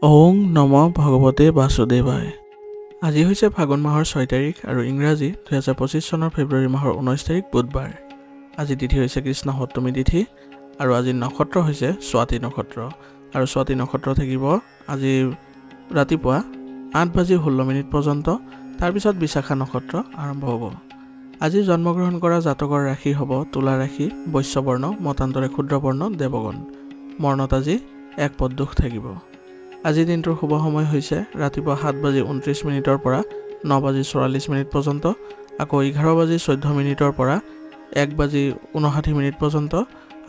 ওং নম ভগৱতে বাসুদেৱায়। আজি হৈছে ফাগুন মাহৰ 6 তাৰিখ আৰু ইংৰাজী 2025 চনৰ ফেব্ৰুৱাৰী মাহৰ 19 তাৰিখ বুধবাৰ। আজি তিথি হৈছে কৃষ্ণ সপ্তমী তিথি আৰু আজি নক্ষত্ৰ হৈছে স্বাতি নক্ষত্ৰ আৰু স্বাতি নক্ষত্ৰ থাকিব আজি ৰাতিপুৱা 8:16 পৰ্যন্ত। তাৰ পিছত বিশাখা নক্ষত্ৰ আৰম্ভ হ'ব। আজি জন্মগ্ৰহণ কৰা জাতকৰ ৰাশি হ'ব তুলা ৰাশি, বৈশ্যবৰ্ণ, মতান্তৰে ক্ষুদ্ৰবৰ্ণ, দেৱগণ। মৰণত আজি 1 পদ দুখ থাকিব। আজি দিনটোৰ শুভ সময় হৈছে ৰাতিপুৱা 7:29 পৰা 9:44 পৰ্যন্ত, আকৌ 11:14 পৰা 1:59 পৰ্যন্ত,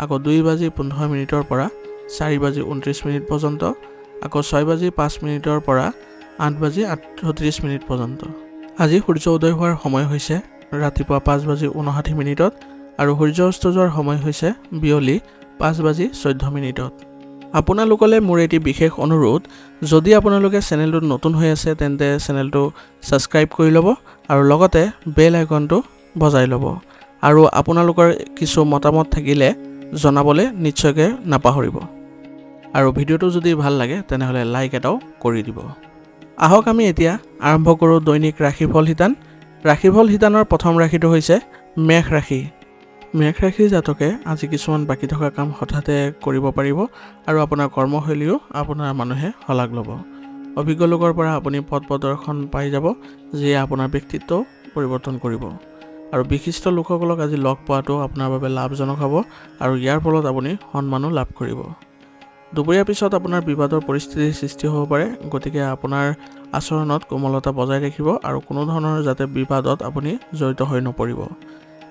আকৌ 2:15 পৰা 4:29 পৰ্যন্ত, আকৌ 6:05 পৰা 8:38 পৰ্যন্ত। আজি সূৰ্য উদয় হোৱাৰ সময় হৈছে ৰাতিপুৱা 5:59 আৰু সূৰ্য অস্ত যোৱাৰ সময় হৈছে বিয়লি 5:14। আপোনালোকলৈ মোৰ এটি বিশেষ অনুৰোধ, যদি আপোনালোকে চেনেলটোত নতুন হৈ আছে তেন্তে চেনেলটো ছাবস্ক্ৰাইব কৰি ল'ব আৰু লগতে বেল আইকনটো বজাই ল'ব আৰু আপোনালোকৰ কিছু মতামত থাকিলে জনাবলৈ নিশ্চয়কৈ নাপাহৰিব। আৰু ভিডিঅ'টো যদি ভাল লাগে তেনেহ'লে লাইক এটাও কৰি দিব। আহক আমি এতিয়া আৰম্ভ কৰোঁ দৈনিক ৰাশিফল শিতান। ৰাশিফল শিতানৰ প্ৰথম ৰাশিটো হৈছে মেষ ৰাশি। মেষ ৰাশিৰ জাতকে আজি কিছুমান বাকী থকা কাম হঠাতে কৰিব পাৰিব আৰু আপোনাৰ কৰ্মশৈলীও আপোনাৰ মানুহে শলাগ ল'ব। অভিজ্ঞ লোকৰ পৰা আপুনি পথ প্ৰদৰ্শন পাই যাব, যিয়ে আপোনাৰ ব্যক্তিত্ব পৰিৱৰ্তন কৰিব। আৰু বিশিষ্ট লোকসকলক আজি লগ পোৱাটো আপোনাৰ বাবে লাভজনক হ'ব আৰু ইয়াৰ ফলত আপুনি সন্মানো লাভ কৰিব। দুপৰীয়াৰ পিছত আপোনাৰ বিবাদৰ পৰিস্থিতিৰ সৃষ্টি হ'ব পাৰে, গতিকে আপোনাৰ আচৰণত কোমলতা বজাই ৰাখিব আৰু কোনো ধৰণৰ যাতে বিবাদত আপুনি জড়িত হৈ নপৰিব।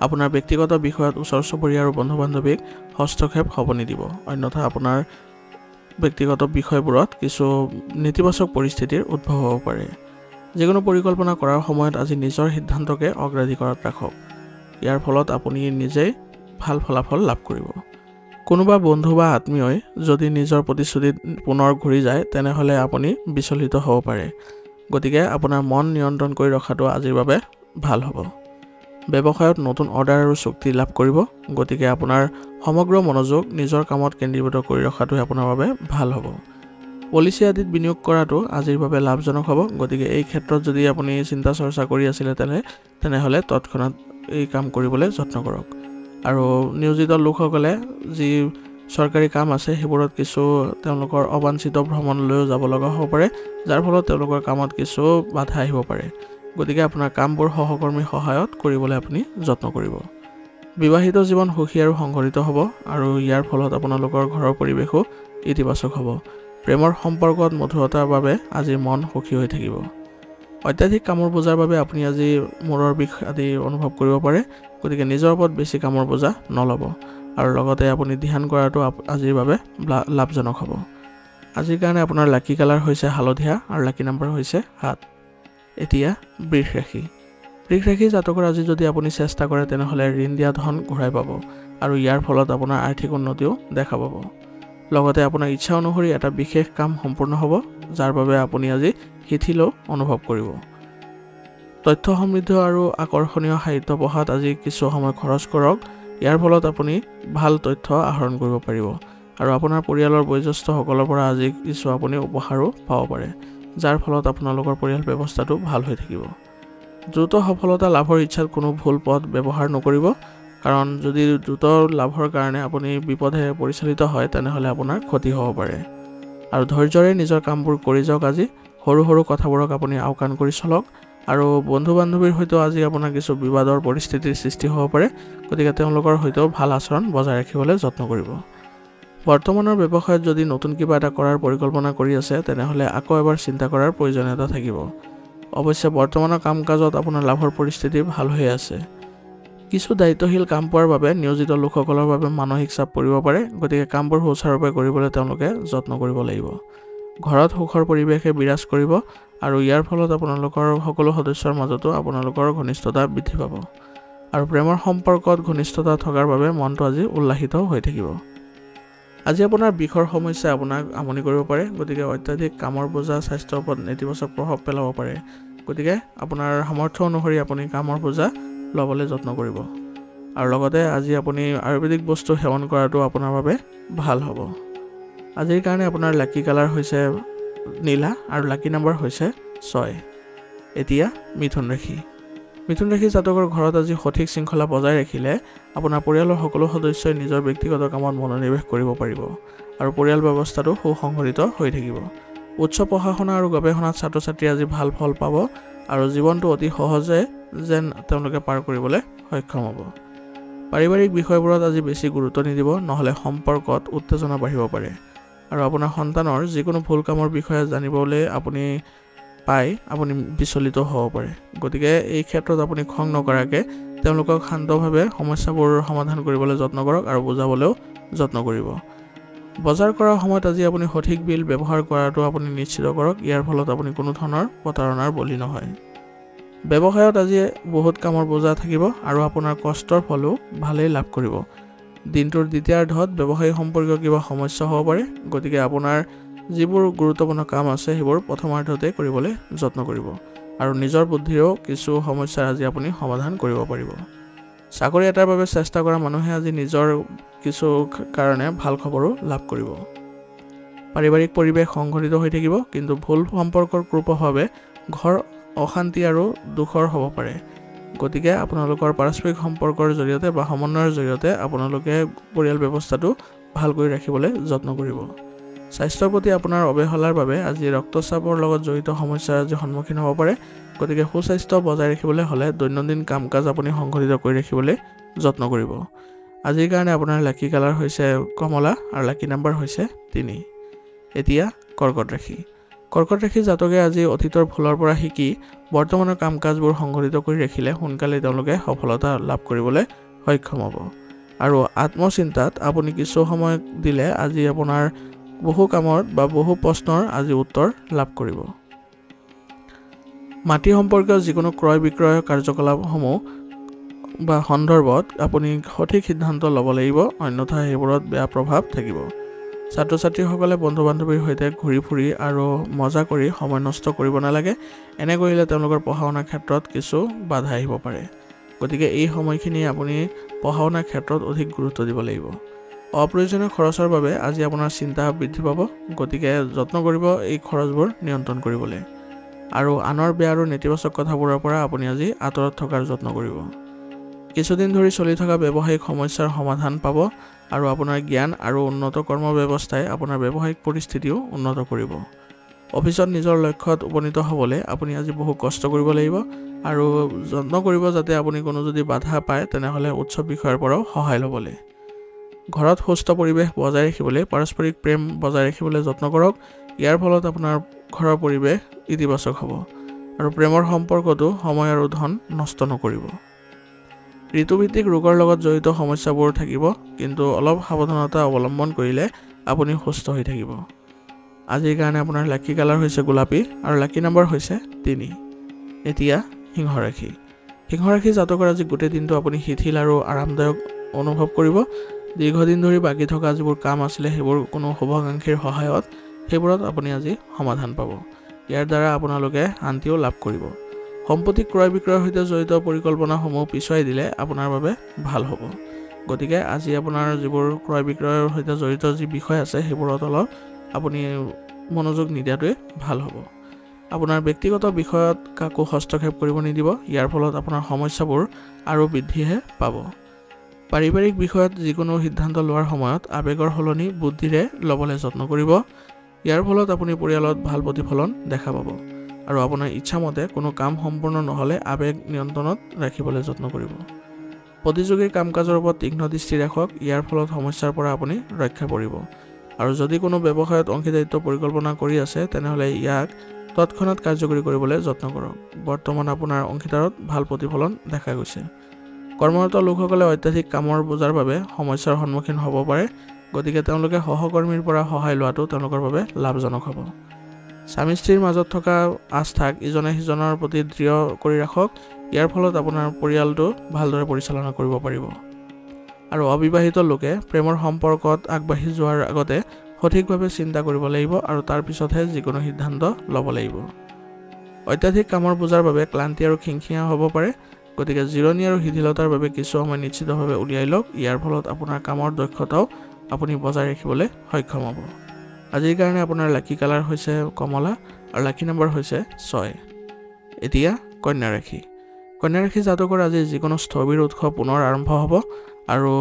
আপোনাৰ ব্যক্তিগত বিষয়ত ওচৰ চুবুৰীয়া আৰু বন্ধু বান্ধৱীক হস্তক্ষেপ হ'ব নিদিব, অন্যথা আপোনাৰ ব্যক্তিগত বিষয়বোৰত কিছু নেতিবাচক পৰিস্থিতিৰ উদ্ভৱ হ'ব পাৰে। যিকোনো পৰিকল্পনা কৰাৰ সময়ত আজি নিজৰ সিদ্ধান্তকে অগ্ৰাধিকাৰত ৰাখক, ইয়াৰ ফলত আপুনি নিজেই ভাল ফলাফল লাভ কৰিব। কোনোবা বন্ধু বা আত্মীয়ই যদি নিজৰ প্ৰতিশ্ৰুতিত পুনৰ ঘূৰি যায় তেনেহ'লে আপুনি বিচলিত হ'ব পাৰে, গতিকে আপোনাৰ মন নিয়ন্ত্ৰণ কৰি ৰখাটো আজিৰ বাবে ভাল হ'ব। ব্যৱসায়ত নতুন অৰ্ডাৰ আৰু চুক্তি লাভ কৰিব, গতিকে আপোনাৰ সমগ্ৰ মনোযোগ নিজৰ কামত কেন্দ্ৰীভূত কৰি ৰখাটোৱে আপোনাৰ বাবে ভাল হ'ব। পলিচি আদিত বিনিয়োগ কৰাটো আজিৰ বাবে লাভজনক হ'ব, গতিকে এই ক্ষেত্ৰত যদি আপুনি চিন্তা চৰ্চা কৰি আছিলে তেনেহ'লে তৎক্ষণাত এই কাম কৰিবলৈ যত্ন কৰক। আৰু নিয়োজিত লোকসকলে যি চৰকাৰী কাম আছে সেইবোৰত কিছু তেওঁলোকৰ অবাঞ্ছিত ভ্ৰমণলৈও যাব লগা হ'ব পাৰে, যাৰ ফলত তেওঁলোকৰ কামত কিছু বাধা আহিব পাৰে, গতিকে আপোনাৰ কামবোৰ সহকৰ্মীৰ সহায়ত কৰিবলৈ আপুনি যত্ন কৰিব। বিবাহিত জীৱন সুখী আৰু সংঘটিত হ'ব আৰু ইয়াৰ ফলত আপোনালোকৰ ঘৰৰ পৰিৱেশো ইতিবাচক হ'ব। প্ৰেমৰ সম্পৰ্কত মধুৰতাৰ বাবে আজি মন সুখী হৈ থাকিব। অত্যাধিক কামৰ বোজাৰ বাবে আপুনি আজি মূৰৰ বিষ আদি অনুভৱ কৰিব পাৰে, গতিকে নিজৰ ওপৰত বেছি কামৰ বোজা নল'ব আৰু লগতে আপুনি ধ্যান কৰাটো আজিৰ বাবে লাভজনক হ'ব। আজিৰ কাৰণে আপোনাৰ লাকি কালাৰ হৈছে হালধীয়া আৰু লাকি নাম্বাৰ হৈছে 7। এতিয়া বৃষ ৰাশি। বৃষ ৰাশি জাতকৰ আজি যদি আপুনি চেষ্টা কৰে তেনেহ'লে ঋণ দিয়া ধন ঘূৰাই পাব আৰু ইয়াৰ ফলত আপোনাৰ আৰ্থিক উন্নতিও দেখা পাব। লগতে আপোনাৰ ইচ্ছা অনুসৰি এটা বিশেষ কাম সম্পূৰ্ণ হ'ব, যাৰ বাবে আপুনি আজি শিথিলো অনুভৱ কৰিব। তথ্য সমৃদ্ধ আৰু আকৰ্ষণীয় সাহিত্য পঢ়াত আজি কিছু সময় খৰচ কৰক, ইয়াৰ ফলত আপুনি ভাল তথ্য আহৰণ কৰিব পাৰিব আৰু আপোনাৰ পৰিয়ালৰ বয়োজ্যেষ্ঠসকলৰ পৰা আজি কিছু আপুনি উপহাৰো পাব পাৰে, যাৰ ফলত আপোনালোকৰ পৰিয়াল ব্যৱস্থাটো ভাল হৈ থাকিব। দ্ৰুত সফলতা লাভৰ ইচ্ছাত কোনো ভুল পথ ব্যৱহাৰ নকৰিব, কাৰণ যদি দ্ৰুত লাভৰ কাৰণে আপুনি বিপথে পৰিচালিত হয় তেনেহ'লে আপোনাৰ ক্ষতি হ'ব পাৰে। আৰু ধৈৰ্যৰে নিজৰ কামবোৰ কৰি যাওক। আজি সৰু সৰু কথাবোৰক আপুনি আওকাণ কৰি চলক আৰু বন্ধু বান্ধৱীৰ সৈতেও আজি আপোনাৰ কিছু বিবাদৰ পৰিস্থিতিৰ সৃষ্টি হ'ব পাৰে, গতিকে তেওঁলোকৰ সৈতেও ভাল আচৰণ বজাই ৰাখিবলৈ যত্ন কৰিব। বৰ্তমানৰ ব্যৱসায়ত যদি নতুন কিবা এটা কৰাৰ পৰিকল্পনা কৰি আছে তেনেহ'লে আকৌ এবাৰ চিন্তা কৰাৰ প্ৰয়োজনীয়তা থাকিব। অৱশ্যে বৰ্তমানৰ কাম কাজত আপোনাৰ লাভৰ পৰিস্থিতি ভাল হৈ আছে। কিছু দায়িত্বশীল কাম পোৱাৰ বাবে নিয়োজিত লোকসকলৰ বাবে মানসিক চাপ পৰিব পাৰে, গতিকে কামবোৰ সুচাৰুৰূপে কৰিবলৈ তেওঁলোকে যত্ন কৰিব লাগিব। ঘৰত সুখৰ পৰিৱেশে বিৰাজ কৰিব আৰু ইয়াৰ ফলত আপোনালোকৰ সকলো সদস্যৰ মাজতো আপোনালোকৰ ঘনিষ্ঠতা বৃদ্ধি পাব আৰু প্ৰেমৰ সম্পৰ্কত ঘনিষ্ঠতা থকাৰ বাবে মনটো আজি উল্লাসিত হৈ থাকিব। আজি আপোনাৰ বিষৰ সমস্যাই আপোনাক আমনি কৰিব পাৰে, গতিকে অত্যাধিক কামৰ বোজা স্বাস্থ্যৰ ওপৰত নেতিবাচক প্ৰভাৱ পেলাব পাৰে, গতিকে আপোনাৰ সামৰ্থ্য অনুসৰি আপুনি কামৰ বোজা ল'বলৈ যত্ন কৰিব। আৰু লগতে আজি আপুনি আয়ুৰ্বেদিক বস্তু সেৱন কৰাটো আপোনাৰ বাবে ভাল হ'ব। আজিৰ কাৰণে আপোনাৰ লাকি কালাৰ হৈছে নীলা আৰু লাকি নম্বৰ হৈছে 6 এতিয়া মিথুন ৰাশি জাতকৰ ঘৰত আজি সঠিক শৃংখলা বজাই ৰাখিলে আপোনাৰ পৰিয়ালৰ সকলো সদস্যই নিজৰ ব্যক্তিগত কামত মনোনিৱেশ কৰিব পাৰিব আৰু পৰিয়াল ব্যৱস্থাটো সুসংগঠিত হৈ থাকিব উচ্চ পঢ়া-শুনা আৰু গৱেষণাত ছাত্ৰ-ছাত্ৰী আজি ভাল ফল পাব আৰু জীৱনটো অতি সহজে যেন তেওঁলোকে পাৰ কৰিবলৈ সক্ষম হ'ব পাৰিবাৰিক বিষয়বোৰত আজি বেছি গুৰুত্ব নিদিব নহলে সম্পৰ্কত উত্তেজনা বাঢ়িব পাৰে আৰু আপোনাৰ সন্তানৰ যিকোনো ভুল কামৰ বিষয়ে জানিবলৈ আপুনি বিচলিত হ'ব পাৰে গতিকে এই ক্ষেত্ৰত আপুনি খং নকৰাকে তেওঁলোকক শান্তভাৱে সমস্যাবোৰ সমাধান কৰিবলৈ যত্ন কৰক আৰু বুজাবলৈও যত্ন কৰিব বজাৰ কৰাৰ সময়ত আজি আপুনি সঠিক বিল ব্যৱহাৰ কৰাটো আপুনি নিশ্চিত কৰক ইয়াৰ ফলত আপুনি কোনো ধৰণৰ প্ৰতাৰণাৰ বলি নহয় ব্যৱসায়ত আজি বহুত কামৰ বোজা থাকিব আৰু আপোনাৰ কষ্টৰ ফলো ভালেই লাভ কৰিব দিনটোৰ দ্বিতীয়াৰ্ধত ব্যৱসায়ী সম্পৰ্কীয় কিবা সমস্যা হ'ব পাৰে গতিকে আপোনাৰ যিবোৰ গুৰুত্বপূৰ্ণ কাম আছে সেইবোৰ প্ৰথমাৰ্ধতে কৰিবলৈ যত্ন কৰিব আৰু নিজৰ বুদ্ধিৰেও কিছু সমস্যাৰ আজি আপুনি সমাধান কৰিব পাৰিব চাকৰি এটাৰ বাবে চেষ্টা কৰা মানুহে আজি নিজৰ কিছু কাৰণে ভাল খবৰো লাভ কৰিব পাৰিবাৰিক পৰিৱেশ সংঘটিত হৈ থাকিব কিন্তু ভুল সম্পৰ্কৰ কুপ্ৰভাৱে ঘৰ অশান্তি আৰু দুখৰ হ'ব পাৰে গতিকে আপোনালোকৰ পাৰস্পৰিক সম্পৰ্কৰ জৰিয়তে বা সমন্বয়ৰ জৰিয়তে আপোনালোকে পৰিয়াল ব্যৱস্থাটো ভালকৈ ৰাখিবলৈ যত্ন কৰিব স্বাস্থ্যৰ প্ৰতি আপোনাৰ অৱহেলাৰ বাবে আজি ৰক্তচাপৰ লগত জড়িত সমস্যাৰ আজি সন্মুখীন হ'ব পাৰে গতিকে সুস্বাস্থ্য বজাই ৰাখিবলৈ হ'লে দৈনন্দিন কাম-কাজ আপুনি সংঘটিত কৰি ৰাখিবলৈ যত্ন কৰিব আজিৰ কাৰণে আপোনাৰ লাকি কালাৰ হৈছে কমলা আৰু লাকি নম্বৰ হৈছে 3 এতিয়া কৰ্কট ৰাশি জাতকে আজি অতীতৰ ভুলৰ পৰা শিকি বৰ্তমানৰ কাম-কাজবোৰ সংঘটিত কৰি ৰাখিলে সোনকালে তেওঁলোকে সফলতা লাভ কৰিবলৈ সক্ষম হ'ব আৰু আত্মচিন্তাত আপুনি কিছু সময় দিলে আজি আপোনাৰ বহু কামত বা বহু প্ৰশ্নৰ আজি উত্তৰ লাভ কৰিব মাটি সম্পৰ্কীয় যিকোনো ক্ৰয় বিক্ৰয় কাৰ্যকলাপসমূহ বা সন্দৰ্ভত আপুনি সঠিক সিদ্ধান্ত ল'ব লাগিব অন্যথা সেইবোৰত বেয়া প্ৰভাৱ থাকিব ছাত্ৰ-ছাত্ৰীসকলে বন্ধু-বান্ধৱীৰ সৈতে ঘূৰি ফুৰি আৰু মজা কৰি সময় নষ্ট কৰিব নালাগে এনে কৰিলে তেওঁলোকৰ পঢ়া-শুনাৰ ক্ষেত্ৰত কিছু বাধা আহিব পাৰে গতিকে এই সময়খিনি আপুনি পঢ়া-শুনাৰ ক্ষেত্ৰত অধিক গুৰুত্ব দিব লাগিব অপ্ৰয়োজনীয় খৰচৰ বাবে আজি আপোনাৰ চিন্তা বৃদ্ধি পাব গতিকে যত্ন কৰিব এই খৰচবোৰ নিয়ন্ত্ৰণ কৰিবলৈ আৰু আনৰ বেয়া আৰু নেতিবাচক কথাবোৰৰ পৰা আপুনি আজি আঁতৰত থকাৰ যত্ন কৰিব কিছুদিন ধৰি চলি থকা ব্যৱসায়িক সমস্যাৰ সমাধান পাব আৰু আপোনাৰ জ্ঞান আৰু উন্নত কৰ্ম ব্যৱস্থাই আপোনাৰ ব্যৱসায়িক পৰিস্থিতিও উন্নত কৰিব অফিচত নিজৰ লক্ষ্যত উপনীত হ'বলৈ আপুনি আজি বহু কষ্ট কৰিব লাগিব আৰু যত্ন কৰিব যাতে আপুনি কোনো যদি বাধা পায় তেনেহ'লে উৎসৱ বিষয়ৰ পৰাও সহায় ল'বলৈ ঘৰত সুস্থ পৰিৱেশ বজাই ৰাখিবলৈ পাৰস্পৰিক প্ৰেম বজাই ৰাখিবলৈ যত্ন কৰক ইয়াৰ ফলত আপোনাৰ ঘৰৰ পৰিৱেশ ইতিবাচক হ'ব আৰু প্ৰেমৰ সম্পৰ্কটো সময় আৰু ধন নষ্ট নকৰিব ঋতুভিত্তিক ৰোগৰ লগত জড়িত সমস্যাবোৰ থাকিব কিন্তু অলপ সাৱধানতা অৱলম্বন কৰিলে আপুনি সুস্থ হৈ থাকিব আজিৰ কাৰণে আপোনাৰ লাকি কালাৰ হৈছে গোলাপী আৰু লাকি নম্বৰ হৈছে 3 এতিয়া সিংহ ৰাশি জাতকৰ আজি গোটেই দিনটো আপুনি শিথিল আৰু আৰামদায়ক অনুভৱ কৰিব দীৰ্ঘদিন ধৰি বাকী থকা যিবোৰ কাম আছিলে সেইবোৰ কোনো শুভাকাংক্ষীৰ সহায়ত সেইবোৰত আপুনি আজি সমাধান পাব ইয়াৰ দ্বাৰা আপোনালোকে শান্তিও লাভ কৰিব সম্পত্তি ক্ৰয় বিক্ৰয়ৰ সৈতে জড়িত পৰিকল্পনাসমূহ পিছুৱাই দিলে আপোনাৰ বাবে ভাল হ'ব গতিকে আজি আপোনাৰ যিবোৰ ক্ৰয় বিক্ৰয়ৰ সৈতে জড়িত যি বিষয় আছে সেইবোৰত অলপ আপুনি মনোযোগ নিদিয়াটোৱে ভাল হ'ব আপোনাৰ ব্যক্তিগত বিষয়ত কাকো হস্তক্ষেপ কৰিব নিদিব ইয়াৰ ফলত আপোনাৰ সমস্যাবোৰ আৰু বৃদ্ধিহে পাব পাৰিবাৰিক বিষয়ত যিকোনো সিদ্ধান্ত লোৱাৰ সময়ত আৱেগৰ সলনি বুদ্ধিৰে ল'বলৈ যত্ন কৰিব ইয়াৰ ফলত আপুনি পৰিয়ালত ভাল প্ৰতিফলন দেখা পাব আৰু আপোনাৰ ইচ্ছামতে কোনো কাম সম্পূৰ্ণ নহ'লে আৱেগ নিয়ন্ত্ৰণত ৰাখিবলৈ যত্ন কৰিব প্ৰতিযোগীৰ কাম-কাজৰ ওপৰত তীক্ষ্ণ দৃষ্টি ৰাখক ইয়াৰ ফলত সমস্যাৰ পৰা আপুনি ৰক্ষা পৰিব আৰু যদি কোনো ব্যৱসায়ত অংশীদাৰিত্ব পৰিকল্পনা কৰি আছে তেনেহ'লে ইয়াক তৎক্ষণাত কাৰ্যকৰী কৰিবলৈ যত্ন কৰক বৰ্তমান আপোনাৰ অংশীদাৰত ভাল প্ৰতিফলন দেখা গৈছে কৰ্মৰত লোকসকলে অত্যাধিক কামৰ বোজাৰ বাবে সমস্যাৰ সন্মুখীন হ'ব পাৰে গতিকে তেওঁলোকে সহকৰ্মীৰ পৰা সহায় লোৱাটো তেওঁলোকৰ বাবে লাভজনক হ'ব স্বামী স্ত্ৰীৰ মাজত থকা আস্থাক ইজনে সিজনৰ প্ৰতি দৃঢ় কৰি ৰাখক ইয়াৰ ফলত আপোনাৰ পৰিয়ালটো ভালদৰে পৰিচালনা কৰিব পাৰিব আৰু অবিবাহিত লোকে প্ৰেমৰ সম্পৰ্কত আগবাঢ়ি যোৱাৰ আগতে সঠিকভাৱে চিন্তা কৰিব লাগিব আৰু তাৰ পিছতহে যিকোনো সিদ্ধান্ত ল'ব লাগিব অত্যাধিক কামৰ বোজাৰ বাবে ক্লান্তি আৰু খিংখিঙা হ'ব পাৰে গতিকে জিৰণি আৰু শিথিলতাৰ বাবে কিছু সময় নিশ্চিতভাৱে উলিয়াই লওক ইয়াৰ ফলত আপোনাৰ কামৰ দক্ষতাও আপুনি বজাই ৰাখিবলৈ সক্ষম হ'ব আজিৰ কাৰণে আপোনাৰ লাকি কালাৰ হৈছে কমলা আৰু লাকি নম্বৰ হৈছে 6 এতিয়া কন্যা ৰাশি জাতকৰ আজি যিকোনো স্থবিৰ উৎস পুনৰ আৰম্ভ হ'ব আৰু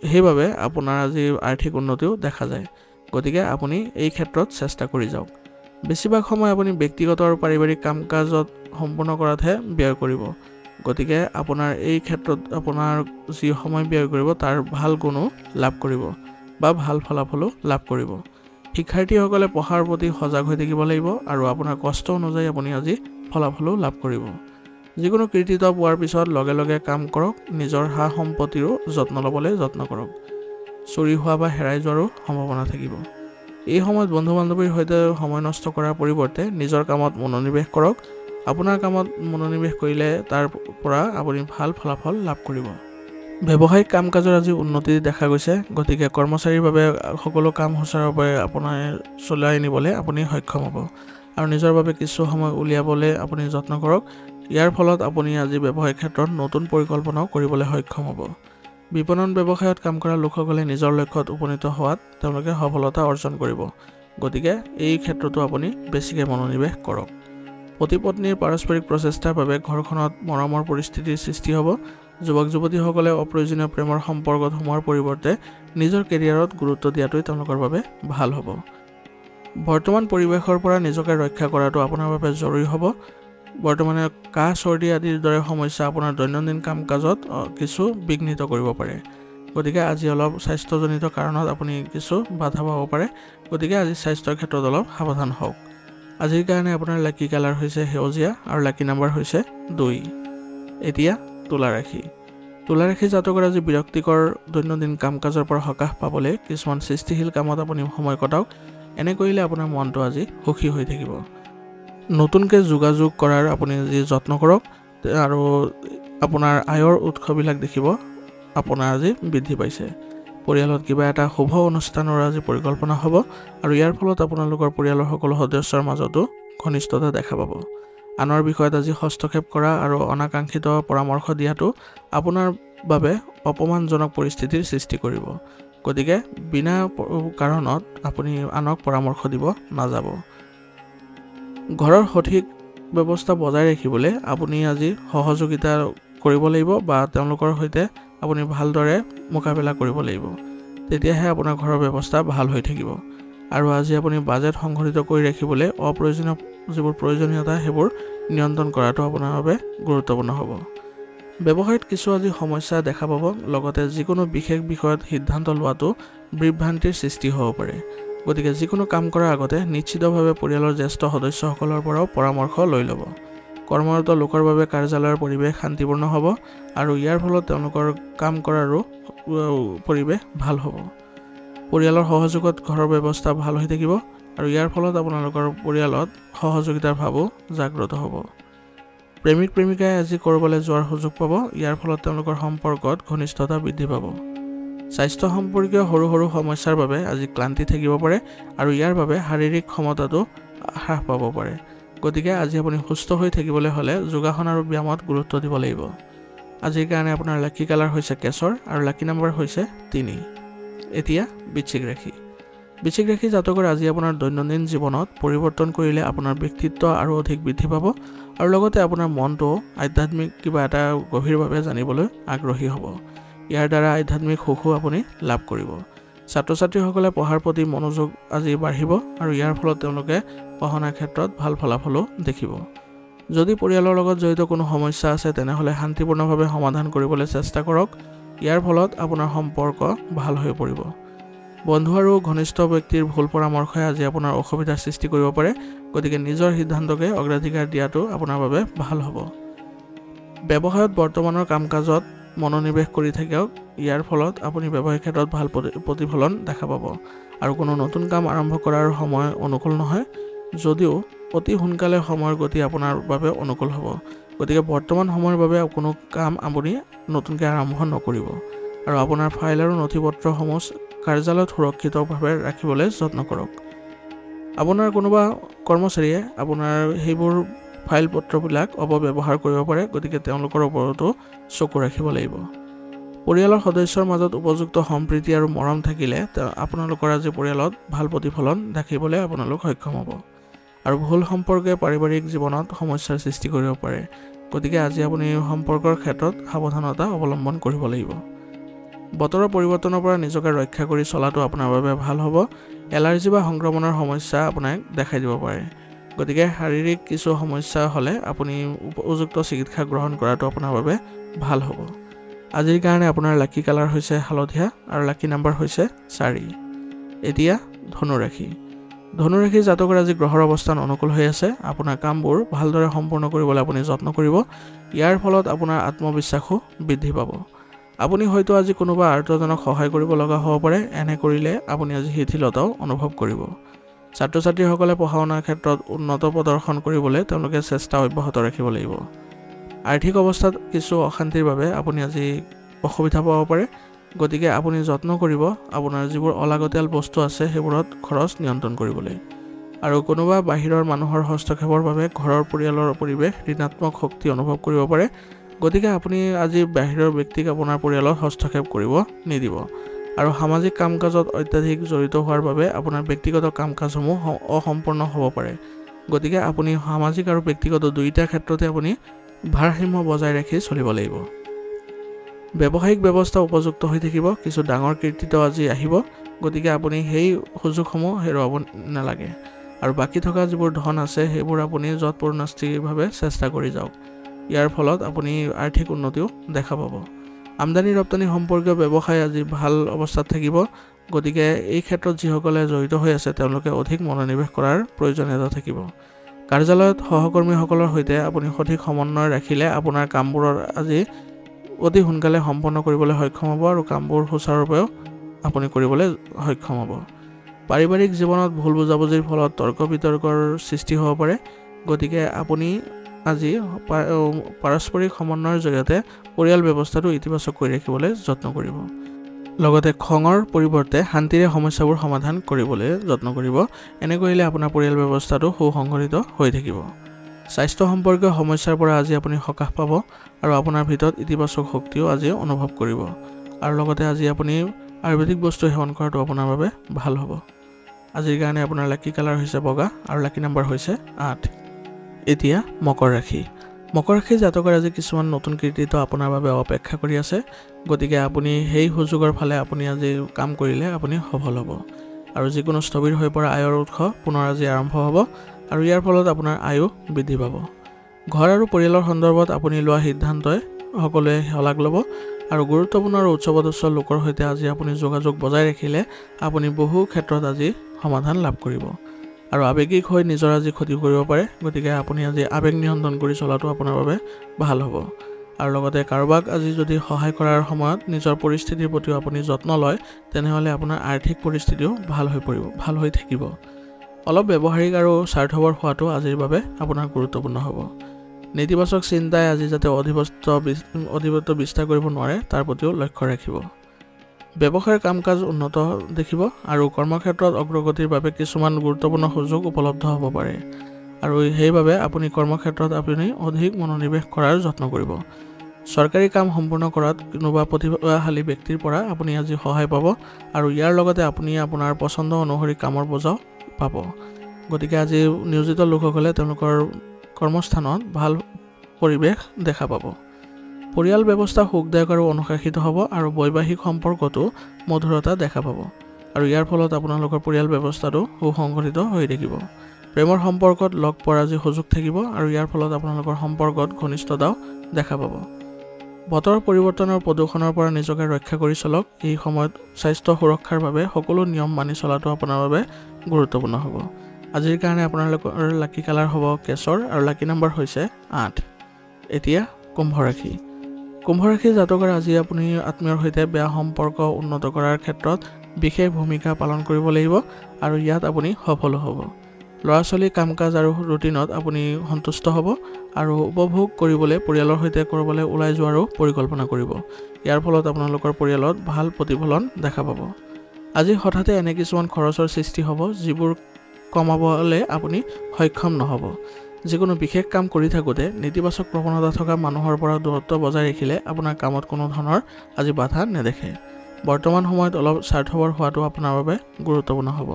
সেইবাবে আপোনাৰ আজি আৰ্থিক উন্নতিও দেখা যায় গতিকে আপুনি এই ক্ষেত্ৰত চেষ্টা কৰি যাওক বেছিভাগ সময় আপুনি ব্যক্তিগত আৰু পাৰিবাৰিক কাম-কাজত সম্পূৰ্ণ কৰাতহে ব্যয় কৰিব গতিকে আপোনাৰ এই ক্ষেত্ৰত আপোনাৰ যি সময় ব্যয় কৰিব তাৰ ভাল গুণো লাভ কৰিব বা ভাল ফলাফলো লাভ কৰিব শিক্ষাৰ্থীসকলে পঢ়াৰ প্ৰতি সজাগ হৈ থাকিব লাগিব আৰু আপোনাৰ কষ্ট অনুযায়ী আপুনি আজি ফলাফলো লাভ কৰিব যিকোনো কৃতিত্ব পোৱাৰ পিছত লগে লগে কাম কৰক নিজৰ হা সম্পত্তিৰো যত্ন ল'বলৈ যত্ন কৰক চুৰি হোৱা বা হেৰাই যোৱাৰো সম্ভাৱনা থাকিব এই সময়ত বন্ধু-বান্ধৱীৰ সৈতে সময় নষ্ট কৰাৰ পৰিৱৰ্তে নিজৰ কামত মনোনিৱেশ কৰক আপোনাৰ কামত মনোনিৱেশ কৰিলে তাৰ পৰা আপুনি ভাল ফলাফল লাভ কৰিব ব্যৱসায়িক কাম-কাজৰ আজি উন্নতি দেখা গৈছে গতিকে কৰ্মচাৰীৰ বাবে সকলো কাম সুচাৰুৰূপে আপোনাৰ চলাই নিবলৈ আপুনি সক্ষম হ'ব আৰু নিজৰ বাবে কিছু সময় উলিয়াবলৈ আপুনি যত্ন কৰক ইয়াৰ ফলত আপুনি আজি ব্যৱসায়িক ক্ষেত্ৰত নতুন পৰিকল্পনাও কৰিবলৈ সক্ষম হ'ব বিপণন ব্যৱসায়ত কাম কৰা লোকসকলে নিজৰ লক্ষ্যত উপনীত হোৱাত তেওঁলোকে সফলতা অৰ্জন কৰিব গতিকে এই ক্ষেত্ৰতো আপুনি বেছিকৈ মনোনিৱেশ কৰক পতি পত্নীৰ পাৰস্পৰিক প্ৰচেষ্টাৰ বাবে ঘৰখনত মৰমৰ পৰিস্থিতিৰ সৃষ্টি হ'ব যুৱক-যুৱতীসকলে অপ্ৰয়োজনীয় প্ৰেমৰ সম্পৰ্কত সোমোৱাৰ পৰিৱৰ্তে নিজৰ কেৰিয়াৰত গুৰুত্ব দিয়াটোৱে তেওঁলোকৰ বাবে ভাল হ'ব বৰ্তমান পৰিৱেশৰ পৰা নিজকে ৰক্ষা কৰাটো আপোনাৰ বাবে জৰুৰী হ'ব বৰ্তমানে কাহ চৰ্দি আদিৰ দৰে সমস্যা আপোনাৰ দৈনন্দিন কাম-কাজত কিছু বিঘ্নিত কৰিব পাৰে গতিকে আজি অলপ স্বাস্থ্যজনিত কাৰণত আপুনি কিছু বাধা পাব পাৰে গতিকে আজি স্বাস্থ্যৰ ক্ষেত্ৰত অলপ সাৱধান হওক আজিৰ কাৰণে আপোনাৰ লাকি কালাৰ হৈছে সেউজীয়া আৰু লাকি নম্বৰ হৈছে 2 এতিয়া তুলা ৰাশি জাতকৰ আজি বিৰক্তিকৰ দৈনন্দিন কাম-কাজৰ পৰা সকাহ পাবলৈ কিছুমান সৃষ্টিশীল কামত আপুনি সময় কটাওক এনে কৰিলে আপোনাৰ মনটো আজি সুখী হৈ থাকিব নতুনকৈ যোগাযোগ কৰাৰ আপুনি যি যত্ন কৰক আৰু আপোনাৰ আয়ৰ উৎসবিলাক দেখিব আপোনাৰ আজি বৃদ্ধি পাইছে পৰিয়ালত কিবা এটা শুভ অনুষ্ঠানৰ আজি পৰিকল্পনা হ'ব আৰু ইয়াৰ ফলত আপোনালোকৰ পৰিয়ালৰ সকলো সদস্যৰ মাজতো ঘনিষ্ঠতা দেখা পাব আনৰ বিষয়ত আজি হস্তক্ষেপ কৰা আৰু অনাকাংক্ষিত পৰামৰ্শ দিয়াটো আপোনাৰ বাবে অপমানজনক পৰিস্থিতিৰ সৃষ্টি কৰিব গতিকে বিনা কাৰণত আপুনি আনক পৰামৰ্শ দিব নাযাব ঘৰৰ সঠিক ব্যৱস্থা বজাই ৰাখিবলৈ আপুনি আজি সহযোগিতা কৰিব লাগিব বা তেওঁলোকৰ সৈতে আপুনি ভালদৰে মোকাবিলা কৰিব লাগিব তেতিয়াহে আপোনাৰ ঘৰৰ ব্যৱস্থা ভাল হৈ থাকিব আৰু আজি আপুনি বাজেট সংঘটিত কৰি ৰাখিবলৈ অপ্ৰয়োজনীয় যিবোৰ প্ৰয়োজনীয়তা সেইবোৰ নিয়ন্ত্ৰণ কৰাটো আপোনাৰ বাবে গুৰুত্বপূৰ্ণ হ'ব ব্যৱসায়ত কিছু আজি সমস্যা দেখা পাব লগতে যিকোনো বিশেষ বিষয়ত সিদ্ধান্ত লোৱাটো বিভ্ৰান্তিৰ সৃষ্টি হ'ব পাৰে গতিকে যিকোনো কাম কৰাৰ আগতে নিশ্চিতভাৱে পৰিয়ালৰ জ্যেষ্ঠ সদস্যসকলৰ পৰাও পৰামৰ্শ লৈ ল'ব কৰ্মৰত লোকৰ বাবে কাৰ্যালয়ৰ পৰিৱেশ শান্তিপূৰ্ণ হ'ব আৰু ইয়াৰ ফলত তেওঁলোকৰ কাম কৰাৰো পৰিৱেশ ভাল হ'ব পৰিয়ালৰ সহযোগত ঘৰৰ ব্যৱস্থা ভাল হৈ থাকিব আৰু ইয়াৰ ফলত আপোনালোকৰ পৰিয়ালত সহযোগিতাৰ ভাৱো জাগ্ৰত হ'ব প্ৰেমিক-প্ৰেমিকাই আজি কৰবালৈ যোৱাৰ সুযোগ পাব ইয়াৰ ফলত তেওঁলোকৰ সম্পৰ্কত ঘনিষ্ঠতা বৃদ্ধি পাব স্বাস্থ্য সম্পৰ্কীয় সৰু সৰু সমস্যাৰ বাবে আজি ক্লান্তি থাকিব পাৰে আৰু ইয়াৰ বাবে শাৰীৰিক ক্ষমতাটো হ্ৰাস পাব পাৰে গতিকে আজি আপুনি সুস্থ হৈ থাকিবলৈ হ'লে যোগাসন আৰু ব্যায়ামত গুৰুত্ব দিব লাগিব আজিৰ কাৰণে আপোনাৰ লাকি কালাৰ হৈছে কেশৰ আৰু লাকি নম্বৰ হৈছে 3 এতিয়া বৃশ্চিক ৰাশি জাতকৰ আজি আপোনাৰ দৈনন্দিন জীৱনত পৰিৱৰ্তন কৰিলে আপোনাৰ ব্যক্তিত্ব আৰু অধিক বৃদ্ধি পাব আৰু লগতে আপোনাৰ মনটো আধ্যাত্মিক কিবা এটা গভীৰভাৱে জানিবলৈ আগ্ৰহী হ'ব ইয়াৰ দ্বাৰা আধ্যাত্মিক সুখো আপুনি লাভ কৰিব ছাত্ৰ-ছাত্ৰীসকলে পঢ়াৰ প্ৰতি মনোযোগ আজি বাঢ়িব আৰু ইয়াৰ ফলত তেওঁলোকে পঢ়াৰ ক্ষেত্ৰত ভাল ফলাফলো দেখিব যদি পৰিয়ালৰ লগত জড়িত কোনো সমস্যা আছে তেনেহ'লে শান্তিপূৰ্ণভাৱে সমাধান কৰিবলৈ চেষ্টা কৰক ইয়াৰ ফলত আপোনাৰ সম্পৰ্ক ভাল হৈ পৰিব বন্ধু আৰু ঘনিষ্ঠ ব্যক্তিৰ ভুল পৰামৰ্শই আজি আপোনাৰ অসুবিধাৰ সৃষ্টি কৰিব পাৰে গতিকে নিজৰ সিদ্ধান্তকে অগ্ৰাধিকাৰ দিয়াটো আপোনাৰ বাবে ভাল হ'ব ব্যৱসায়ত বৰ্তমানৰ কাম-কাজত মনোনিৱেশ কৰি থাকক ইয়াৰ ফলত আপুনি ব্যৱসায়িক ক্ষেত্ৰত ভাল প্ৰতিফলন দেখা পাব আৰু কোনো নতুন কাম আৰম্ভ কৰাৰ সময় অনুকূল নহয় যদিও অতি সোনকালে সময়ৰ গতি আপোনাৰ বাবে অনুকূল হ'ব গতিকে বৰ্তমান সময়ৰ বাবে কোনো কাম আপুনি নতুনকৈ আৰম্ভ নকৰিব আৰু আপোনাৰ ফাইল আৰু নথিপত্ৰসমূহ কাৰ্যালয়ত সুৰক্ষিতভাৱে ৰাখিবলৈ যত্ন কৰক আপোনাৰ কোনোবা কৰ্মচাৰীয়ে আপোনাৰ সেইবোৰ ফাইল পত্ৰবিলাক অপব্যৱহাৰ কৰিব পাৰে গতিকে তেওঁলোকৰ ওপৰতো চকু ৰাখিব লাগিব পৰিয়ালৰ সদস্যৰ মাজত উপযুক্ত সম্প্ৰীতি আৰু মৰম থাকিলে আপোনালোকৰ আজি পৰিয়ালত ভাল প্ৰতিফলন দেখিবলৈ আপোনালোক সক্ষম হ'ব আৰু ভুল সম্পৰ্কে পাৰিবাৰিক জীৱনত সমস্যাৰ সৃষ্টি কৰিব পাৰে গতিকে আজি আপুনি সম্পৰ্কৰ ক্ষেত্ৰত সাৱধানতা অৱলম্বন কৰিব লাগিব বতৰৰ পৰিৱৰ্তনৰ পৰা নিজকে ৰক্ষা কৰি চলাটো আপোনাৰ বাবে ভাল হ'ব এলাৰ্জি বা সংক্ৰমণৰ সমস্যা আপোনাক দেখাই দিব পাৰে গতিকে শাৰীৰিক কিছু সমস্যা হ'লে আপুনি উপযুক্ত চিকিৎসা গ্ৰহণ কৰাটো আপোনাৰ বাবে ভাল হ'ব আজিৰ কাৰণে আপোনাৰ লাকি কালাৰ হৈছে হালধীয়া আৰু লাকি নাম্বাৰ হৈছে 4 এতিয়া ধনুৰাশি জাতকৰ আজি গ্ৰহৰ অৱস্থান অনুকূল হৈ আছে আপোনাৰ কামবোৰ ভালদৰে সম্পূৰ্ণ কৰিবলৈ আপুনি যত্ন কৰিব ইয়াৰ ফলত আপোনাৰ আত্মবিশ্বাসো বৃদ্ধি পাব আপুনি হয়তো আজি কোনোবা আৰ্তজনক সহায় কৰিব লগা হ'ব পাৰে এনে কৰিলে আপুনি আজি শিথিলতাও অনুভৱ কৰিব ছাত্ৰ-ছাত্ৰীসকলে পঢ়া-শুনাৰ ক্ষেত্ৰত উন্নত প্ৰদৰ্শন কৰিবলৈ তেওঁলোকে চেষ্টা অব্যাহত ৰাখিব লাগিব আৰ্থিক অৱস্থাত কিছু অশান্তিৰ বাবে আপুনি আজি অসুবিধা পাব পাৰে গতিকে আপুনি যত্ন কৰিব আপোনাৰ যিবোৰ অলাগতিয়াল বস্তু আছে সেইবোৰত খৰচ নিয়ন্ত্ৰণ কৰিবলৈ আৰু কোনোবা বাহিৰৰ মানুহৰ হস্তক্ষেপৰ বাবে ঘৰৰ পৰিয়ালৰ পৰিৱেশ ঋণাত্মক শক্তি অনুভৱ কৰিব পাৰে গতিকে আপুনি আজি বাহিৰৰ ব্যক্তিক আপোনাৰ পৰিয়ালত হস্তক্ষেপ কৰিব নিদিব আৰু সামাজিক কাম-কাজত অত্যাধিক জড়িত হোৱাৰ বাবে আপোনাৰ ব্যক্তিগত কাম-কাজসমূহ অসম্পূৰ্ণ হ'ব পাৰে গতিকে আপুনি সামাজিক আৰু ব্যক্তিগত দুয়োটা ক্ষেত্ৰতে আপুনি ভাৰসাম্য বজাই ৰাখি চলিব লাগিব ব্যৱসায়িক ব্যৱস্থা উপযুক্ত হৈ থাকিব কিছু ডাঙৰ কৃতিত্ব আজি আহিব গতিকে আপুনি সেই সুযোগসমূহ হেৰুৱাব নালাগে আৰু বাকি থকা যিবোৰ ধন আছে সেইবোৰ আপুনি যৎপৰোনাস্তিভাৱে চেষ্টা কৰি যাওক ইয়াৰ ফলত আপুনি আৰ্থিক উন্নতিও দেখা পাব আমদানি ৰপ্তানি সম্পৰ্কীয় ব্যৱসায় আজি ভাল অৱস্থাত থাকিব গতিকে এই ক্ষেত্ৰত যিসকলে জড়িত হৈ আছে তেওঁলোকে অধিক মনোনিৱেশ কৰাৰ প্ৰয়োজনীয়তা থাকিব কাৰ্যালয়ত সহকৰ্মীসকলৰ সৈতে আপুনি সঠিক সমন্বয় ৰাখিলে আপোনাৰ কামবোৰৰ আজি অতি সোনকালে সম্পন্ন কৰিবলৈ সক্ষম হ'ব আৰু কামবোৰ সুচাৰুৰূপে আপুনি কৰিবলৈ সক্ষম হ'ব পাৰিবাৰিক জীৱনত ভুল বুজাবুজিৰ ফলত তৰ্ক বিতৰ্কৰ সৃষ্টি হ'ব পাৰে গতিকে আপুনি আজি পাৰস্পৰিক সমন্বয়ৰ জৰিয়তে পৰিয়াল ব্যৱস্থাটো ইতিবাচক কৰি ৰাখিবলৈ যত্ন কৰিব লগতে খঙৰ পৰিৱৰ্তে শান্তিৰে সমস্যাবোৰ সমাধান কৰিবলৈ যত্ন কৰিব এনে কৰিলে আপোনাৰ পৰিয়াল ব্যৱস্থাটো সুসংগঠিত হৈ থাকিব স্বাস্থ্য সম্পৰ্কীয় সমস্যাৰ পৰা আজি আপুনি সকাহ পাব আৰু আপোনাৰ ভিতৰত ইতিবাচক শক্তিও আজি অনুভৱ কৰিব আৰু লগতে আজি আপুনি আয়ুৰ্বেদিক বস্তু সেৱন কৰাটো আপোনাৰ বাবে ভাল হ'ব আজিৰ কাৰণে আপোনাৰ লাকি কালাৰ হৈছে বগা আৰু লাকি নাম্বাৰ হৈছে 8 এতিয়া মকৰ ৰাশি জাতকৰ আজি কিছুমান নতুন কৃতিত্ব আপোনাৰ বাবে অপেক্ষা কৰি আছে গতিকে আপুনি সেই সুযোগৰ ফালে আপুনি আজি কাম কৰিলে আপুনি সফল হ'ব আৰু যিকোনো স্থবিৰ হৈ পৰা আয়ৰ উৎস পুনৰ আজি আৰম্ভ হ'ব আৰু ইয়াৰ ফলত আপোনাৰ আয়ু বৃদ্ধি পাব ঘৰ আৰু পৰিয়ালৰ সন্দৰ্ভত আপুনি লোৱা সিদ্ধান্তই সকলোৱে শলাগ ল'ব আৰু গুৰুত্বপূৰ্ণ আৰু উচ্চপদস্থ লোকৰ সৈতে আজি আপুনি যোগাযোগ বজাই ৰাখিলে আপুনি বহু ক্ষেত্ৰত আজি সমাধান লাভ কৰিব আৰু আৱেগিক হৈ নিজৰ আজি ক্ষতি কৰিব পাৰে গতিকে আপুনি আজি আৱেগ নিয়ন্ত্ৰণ কৰি চলাটো আপোনাৰ বাবে ভাল হ'ব আৰু লগতে কাৰোবাক আজি যদি সহায় কৰাৰ সময়ত নিজৰ পৰিস্থিতিৰ প্ৰতিও আপুনি যত্ন লয় তেনেহ'লে আপোনাৰ আৰ্থিক পৰিস্থিতিও ভাল হৈ থাকিব অলপ ব্যৱহাৰিক আৰু স্বাৰ্থপৰ হোৱাটো আজিৰ বাবে আপোনাৰ গুৰুত্বপূৰ্ণ হ'ব নেতিবাচক চিন্তাই আজি যাতে অধিপত্য বিস্তাৰ কৰিব নোৱাৰে তাৰ প্ৰতিও লক্ষ্য ৰাখিব ব্যৱসায়ৰ কাম-কাজ উন্নত দেখিব আৰু কৰ্মক্ষেত্ৰত অগ্ৰগতিৰ বাবে কিছুমান গুৰুত্বপূৰ্ণ সুযোগ উপলব্ধ হ'ব পাৰে আৰু সেইবাবে আপুনি কৰ্মক্ষেত্ৰত আপুনি অধিক মনোনিৱেশ কৰাৰ যত্ন কৰিব চৰকাৰী কাম সম্পূৰ্ণ কৰাত কোনোবা প্ৰতিভাশালী ব্যক্তিৰ পৰা আপুনি আজি সহায় পাব আৰু ইয়াৰ লগতে আপুনি আপোনাৰ পছন্দ অনুসৰি কামৰ বোজাও পাব গতিকে আজি নিয়োজিত লোকসকলে তেওঁলোকৰ কৰ্মস্থানত ভাল পৰিৱেশ দেখা পাব পৰিয়াল ব্যৱস্থা সুখদায়ক আৰু অনুশাসিত হ'ব আৰু বৈবাহিক সম্পৰ্কতো মধুৰতা দেখা পাব আৰু ইয়াৰ ফলত আপোনালোকৰ পৰিয়াল ব্যৱস্থাটো সুসংগঠিত হৈ থাকিব প্ৰেমৰ সম্পৰ্কত লগ পোৱাৰ আজি সুযোগ থাকিব আৰু ইয়াৰ ফলত আপোনালোকৰ সম্পৰ্কত ঘনিষ্ঠতাও দেখা পাব বতৰ পৰিৱৰ্তনৰ প্ৰদূষণৰ পৰা নিজকে ৰক্ষা কৰি চলক এই সময়ত স্বাস্থ্য সুৰক্ষাৰ বাবে সকলো নিয়ম মানি চলাটো আপোনাৰ বাবে গুৰুত্বপূৰ্ণ হ'ব আজিৰ কাৰণে আপোনালোকৰ লাকি কালাৰ হ'ব কেশৰ আৰু লাকি নাম্বাৰ হৈছে 8 এতিয়া কুম্ভ ৰাশি জাতকৰ আজি আপুনি আত্মীয়ৰ সৈতে বেয়া সম্পৰ্ক উন্নত কৰাৰ ক্ষেত্ৰত বিশেষ ভূমিকা পালন কৰিব লাগিব আৰু ইয়াত আপুনি সফল হ'ব ল'ৰা-ছোৱালী কাম-কাজ আৰু ৰুটিনত আপুনি সন্তুষ্ট হ'ব আৰু উপভোগ কৰিবলৈ পৰিয়ালৰ সৈতে ক'ৰবালৈ ওলাই যোৱাৰো পৰিকল্পনা কৰিব ইয়াৰ ফলত আপোনালোকৰ পৰিয়ালত ভাল প্ৰতিফলন দেখা পাব আজি হঠাতে এনে কিছুমান খৰচৰ সৃষ্টি হ'ব যিবোৰ কমাবলৈ আপুনি সক্ষম নহ'ব যিকোনো বিশেষ কাম কৰি থাকোঁতে নেতিবাচক প্ৰৱণতা থকা মানুহৰ পৰা দূৰত্ব বজাই ৰাখিলে আপোনাৰ কামত কোনো ধৰণৰ আজি বাধা নেদেখে। বৰ্তমান সময়ত অলপ স্বাৰ্থপৰ হোৱাটো আপোনাৰ বাবে গুৰুত্বপূৰ্ণ হ'ব।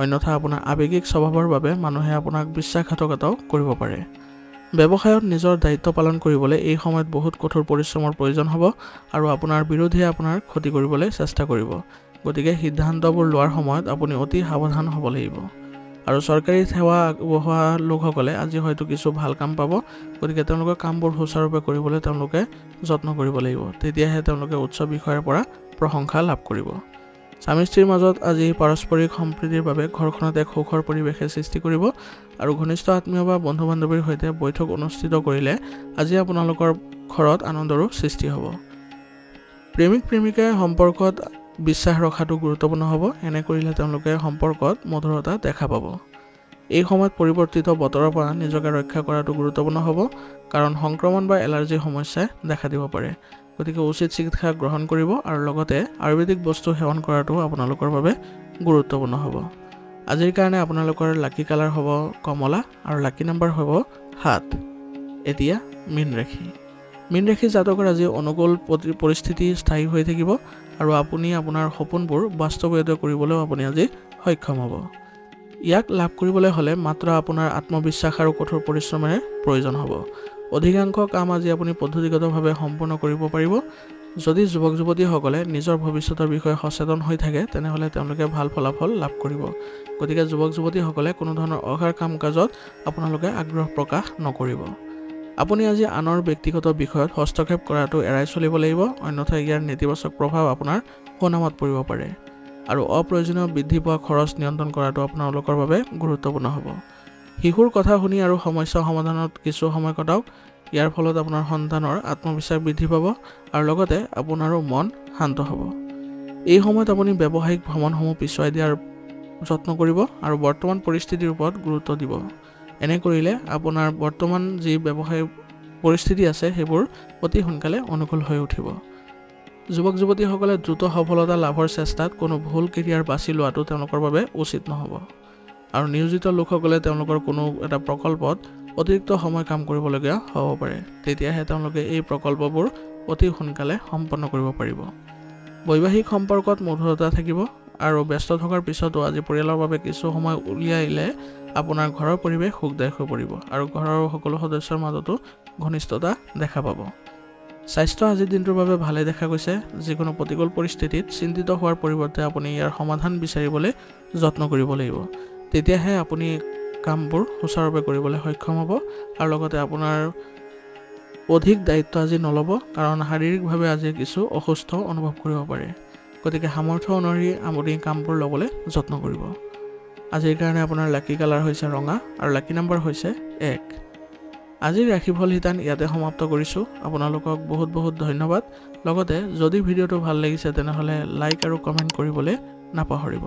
অন্যথা আপোনাৰ আৱেগিক স্বভাৱৰ বাবে মানুহে আপোনাক বিশ্বাসঘাতকতাও কৰিব পাৰে। ব্যৱসায়ত নিজৰ দায়িত্ব পালন কৰিবলৈ এই সময়ত বহুত কঠোৰ পৰিশ্ৰমৰ প্ৰয়োজন হ'ব আৰু আপোনাৰ বিৰোধীয়ে আপোনাৰ ক্ষতি কৰিবলৈ চেষ্টা কৰিব। গতিকে সিদ্ধান্তবোৰ লোৱাৰ সময়ত আপুনি অতি সাৱধান হ'ব লাগিব। আৰু চৰকাৰী সেৱা আগবঢ়োৱা লোকসকলে আজি হয়তো কিছু ভাল কাম পাব। গতিকে তেওঁলোকৰ কামবোৰ সুচাৰুৰূপে কৰিবলৈ তেওঁলোকে যত্ন কৰিব লাগিব। তেতিয়াহে তেওঁলোকে উচ্চ বিষয়ৰ পৰা প্ৰশংসা লাভ কৰিব। স্বামী স্ত্ৰীৰ মাজত আজি পাৰস্পৰিক সম্প্ৰীতিৰ বাবে ঘৰখনত এক সুখৰ পৰিৱেশে সৃষ্টি কৰিব আৰু ঘনিষ্ঠ আত্মীয় বা বন্ধু বান্ধৱীৰ সৈতে বৈঠক অনুষ্ঠিত কৰিলে আজি আপোনালোকৰ ঘৰত আনন্দৰো সৃষ্টি হ'ব। প্ৰেমিক প্ৰেমিকাই সম্পৰ্কত বিশ্বাস ৰখাটো গুৰুত্বপূৰ্ণ হ'ব। এনে কৰিলে তেওঁলোকে সম্পৰ্কত মধুৰতা দেখা পাব। এই সময়ত পৰিৱৰ্তিত বতৰৰ পৰা নিজকে ৰক্ষা কৰাটো গুৰুত্বপূৰ্ণ হ'ব, কাৰণ সংক্ৰমণ বা এলাৰ্জিৰ সমস্যাই দেখা দিব পাৰে। গতিকে উচিত চিকিৎসা গ্ৰহণ কৰিব আৰু লগতে আয়ুৰ্বেদিক বস্তু সেৱন কৰাটো আপোনালোকৰ বাবে গুৰুত্বপূৰ্ণ হ'ব। আজিৰ কাৰণে আপোনালোকৰ লাকি কালাৰ হ'ব কমলা আৰু লাকি নাম্বাৰ হ'ব 7। এতিয়া মীন ৰাশি। মীন ৰাশি জাতকৰ আজি অনুকূল পৰিস্থিতি স্থায়ী হৈ থাকিব আৰু আপুনি আপোনাৰ সপোনবোৰ বাস্তৱায়িত কৰিবলৈও আপুনি আজি সক্ষম হ'ব। ইয়াক লাভ কৰিবলৈ হ'লে মাত্ৰ আপোনাৰ আত্মবিশ্বাস আৰু কঠোৰ পৰিশ্ৰমেৰে প্ৰয়োজন হ'ব। অধিকাংশ কাম আজি আপুনি পদ্ধতিগতভাৱে সম্পূৰ্ণ কৰিব পাৰিব। যদি যুৱক যুৱতীসকলে নিজৰ ভৱিষ্যতৰ বিষয়ে সচেতন হৈ থাকে তেনেহ'লে তেওঁলোকে ভাল ফলাফল লাভ কৰিব। গতিকে যুৱক যুৱতীসকলে কোনো ধৰণৰ অসাৰ কাম কাজত আপোনালোকে আগ্ৰহ প্ৰকাশ নকৰিব। আপুনি আজি আনৰ ব্যক্তিগত বিষয়ত হস্তক্ষেপ কৰাটো এৰাই চলিব লাগিব, অন্যথা ইয়াৰ নেতিবাচক প্ৰভাৱ আপোনাৰ সুনামত পৰিব পাৰে। আৰু অপ্ৰয়োজনীয় বৃদ্ধি পোৱা খৰচ নিয়ন্ত্ৰণ কৰাটো আপোনালোকৰ বাবে গুৰুত্বপূৰ্ণ হ'ব। শিশুৰ কথা শুনি আৰু সমস্যা সমাধানত কিছু সময় কটাওক। ইয়াৰ ফলত আপোনাৰ সন্তানৰ আত্মবিশ্বাস বৃদ্ধি পাব আৰু লগতে আপোনাৰো মন শান্ত হ'ব। এই সময়ত আপুনি ব্যৱসায়িক ভ্ৰমণসমূহ পিছুৱাই দিয়াৰ যত্ন কৰিব আৰু বৰ্তমান পৰিস্থিতিৰ ওপৰত গুৰুত্ব দিব। এনে কৰিলে আপোনাৰ বৰ্তমান যি ব্যৱসায়িক পৰিস্থিতি আছে সেইবোৰ অতি সোনকালে অনুকূল হৈ উঠিব। যুৱক যুৱতীসকলে দ্ৰুত সফলতা লাভৰ চেষ্টাত কোনো ভুল কেৰিয়াৰ বাছি লোৱাটো তেওঁলোকৰ বাবে উচিত নহ'ব। আৰু নিয়োজিত লোকসকলে তেওঁলোকৰ কোনো এটা প্ৰকল্পত অতিৰিক্ত সময় কাম কৰিবলগীয়া হ'ব পাৰে। তেতিয়াহে তেওঁলোকে এই প্ৰকল্পবোৰ অতি সোনকালে সম্পন্ন কৰিব পাৰিব। বৈবাহিক সম্পৰ্কত মধুৰতা থাকিব আৰু ব্যস্ত থকাৰ পিছতো আজি পৰিয়ালৰ বাবে কিছু সময় উলিয়াইলে আপোনাৰ ঘৰৰ পৰিৱেশ সুখদায়ক হৈ পৰিব আৰু ঘৰৰ সকলো সদস্যৰ মাজতো ঘনিষ্ঠতা দেখা পাব। স্বাস্থ্য আজিৰ দিনটোৰ বাবে ভালে দেখা গৈছে। যিকোনো প্ৰতিকূল পৰিস্থিতিত চিন্তিত হোৱাৰ পৰিৱৰ্তে আপুনি ইয়াৰ সমাধান বিচাৰিবলৈ যত্ন কৰিব লাগিব। তেতিয়াহে আপুনি কামবোৰ সুচাৰুৰূপে কৰিবলৈ সক্ষম হ'ব আৰু লগতে আপোনাৰ অধিক দায়িত্ব আজি নল'ব, কাৰণ শাৰীৰিকভাৱে আজি কিছু অসুস্থ অনুভৱ কৰিব পাৰে। গতিকে সামৰ্থ্য অনুসৰি আপুনি কামবোৰ ল'বলৈ যত্ন কৰিব। আজিৰ কাৰণে আপোনাৰ লাকি কালাৰ হৈছে ৰঙা আৰু লাকি নাম্বাৰ হৈছে 1। আজিৰ ৰাশিফল শিতান ইয়াতে সমাপ্ত কৰিছোঁ। আপোনালোকক বহুত বহুত ধন্যবাদ। লগতে যদি ভিডিঅ'টো ভাল লাগিছে তেনেহ'লে লাইক আৰু কমেণ্ট কৰিবলৈ নাপাহৰিব।